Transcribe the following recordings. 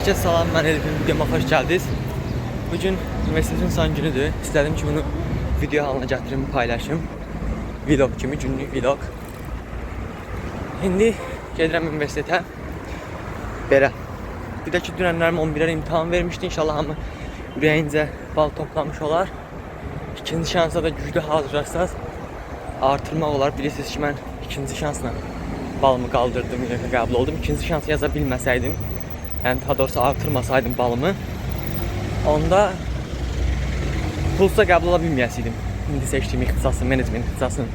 Herkese salam, ben Elif'in videoma hoş geldiniz. Bugün üniversitenin son günüdür. İstedim ki bunu video halına gətirim, paylaşım. Vlog kimi, günlük vlog. İndi gedirəm üniversitetə. Belə. Bir də ki, dünənlərim 11'lər imtahan vermişdi. İnşallah hamı ürəyincə bal toplamış olar. İkinci şansa da güclü hazırlarsanız artırmaq olar. Bilirsiniz ki, mən ikinci şansla balımı qaldırdım, qəbul oldum. İkinci şans yaza bilməsəydim, yəni daha doğrusu artırmasaydım balımı, onda pulsa qəbul ola bilməyəsiydim. İndi seçdiyim ixtisasın, menecment ixtisasını.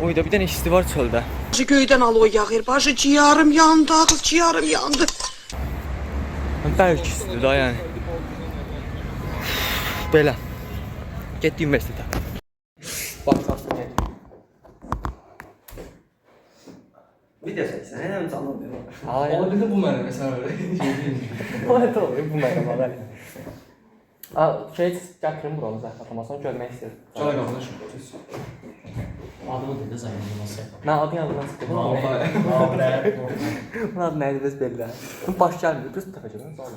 Uyda bir dənə isti var çöldə. Göydən aloy yağır, başı ciyarım yandı, ağız ciyarım yandı. Bəlkə istidir da yəni. Belə. Getdik üniversitetə. Baxsasın gəl. Video çəksən, nə anlamıyorum. Hayır. Ola bildi bu mənə məsələn öyle. O nə olur bu mənim adam. Şey gətirim buranı zəhmət görmək istəyirəm. Cana qardaşım. Adımı dedi zayıflaması. Mən adı yadımdan çıxdı. Bunun adı nəydi biz belli. Bunun baş gəlmir, düz təpəcəkdən sonra.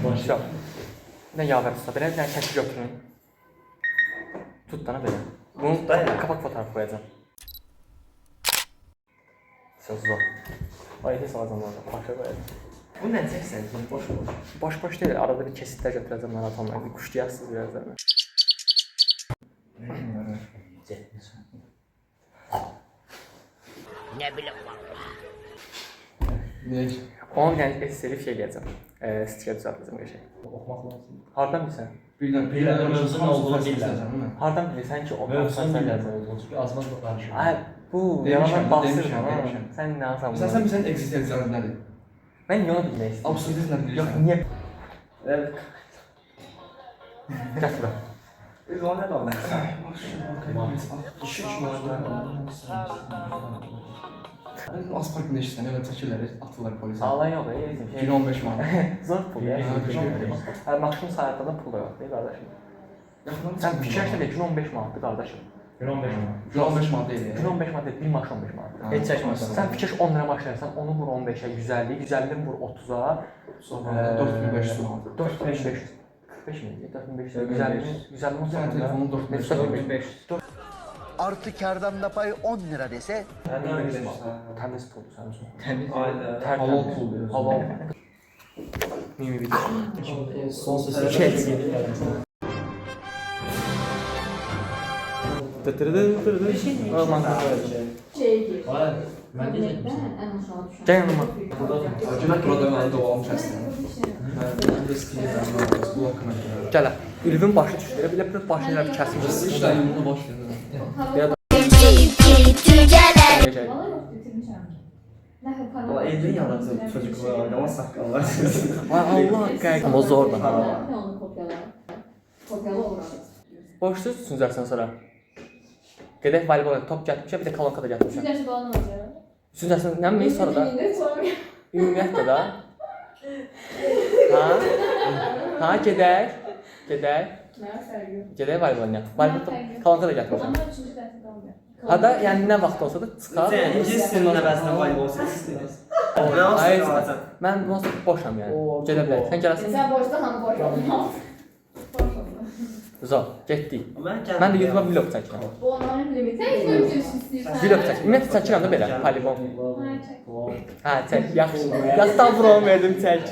Baş. Bir də yavər tutsa, belə bir dənə şəkil götürün. Tut dana belə. Bunu kapak fotoğraf koyacağım. Söz zor. Ayda salacağım orada, başa koyacağım. Bu nə çəksən ki, boş. Boş değil, arada bir kesitler götürəcəm mən atamla. Kuşlayarsınız birazdan. Ne bileyim valla. Niyə? 10 dənə eseri şey eləyəcəm. Stiker düzəltəcəm bir şey. Oxumaq lazım. Hardan bilsən? Bilirəm, mövzunun ne olduğunu bilirəm. Hardan bilirsən ki, o Mövzunu bilirəm olduğunu. Çünki azman danışıram. Ay, bu yalanlar bastırma. Sən nə alsan bunu? Məsələn, sən eksistensiyanın nədir? Mən niyə onu bilmək istəyirəm? Absurdizm nədir? Yox, niyə? Gəl bura. Biz ona nə danışırıq? Aspark neşsən, elə çəkirlər, atırlar polisə. Allah yox, yerim şey. Gün 15 manat. Zor pul ya. Ha, Hə, maksimum sayətdə də pul da yox, qardaşım. Sən fikirləşsən də gün 15 manatdır qardaşım. Gün 15 manat. Gün 15 manat deyil. Gün 15 manat deyil, bir maaş 15 manatdır. Heç çəkməsən. Sən fikir 10 lira maaş verirsən, onu vur 15'ə, 150, 150'ni vur 30'a. Sonra 4500 manat. 4500. 45 miydi? 4500. 150 Bir tane telefonun 4500. Artı kardan da pay 10 lira dese Təmiz puldur sənin üçün. Təmiz. Halal pul diyoruz. Halal. Mimi video. Son sesi Kes. Hayır. Ben de dedim sana. Gel yanıma. Burada mən doğalım kəsdim. Mən də istəyirəm, bu haqqında. Gəl. Ülvün başı düşdü. Belə bir başını elə bir kəsmiş. İşte yumunu başlayalım. Valla evden yalnız çocuklar, ama sakallar. Ay Allah qəqəm. O zordur. Ne onu kopyala? Kopyala olur abi. Boşsuz süzərsən sonra. Gedək voleybol top gətirmişəm, bir də kolonka da gətirmişəm. Güzel bana olacak. Süzərsən, nə mi sonra da? Sonra. Ümumiyyətlə da. Ha? Ha, gedək. Gedək. Gedək voleybol oynayaq. Voleybol kolonka da gətirmişəm. Onlar üçüncü dersi kalmıyor. Ha da yəni nə vaxt olsa da çıxar. İngiliscənin nəvəsində voleybol istəyirsiniz. Hayır, mən boşam yəni. Gedə bilərik. Sən gələrsən. Sen boşta hanım boş olmaz. Zor, getdik. Mən də YouTube'a vlog çəkirəm. Bu onların limiti. Sen hiç böyle bir şey istiyorsan. Vlog çək. Ümumiyyətlə çəkirəm də belə, polibon. Hayır, çek. Ha, çək, yaxşı. Yastan vurağımı verdim, çək.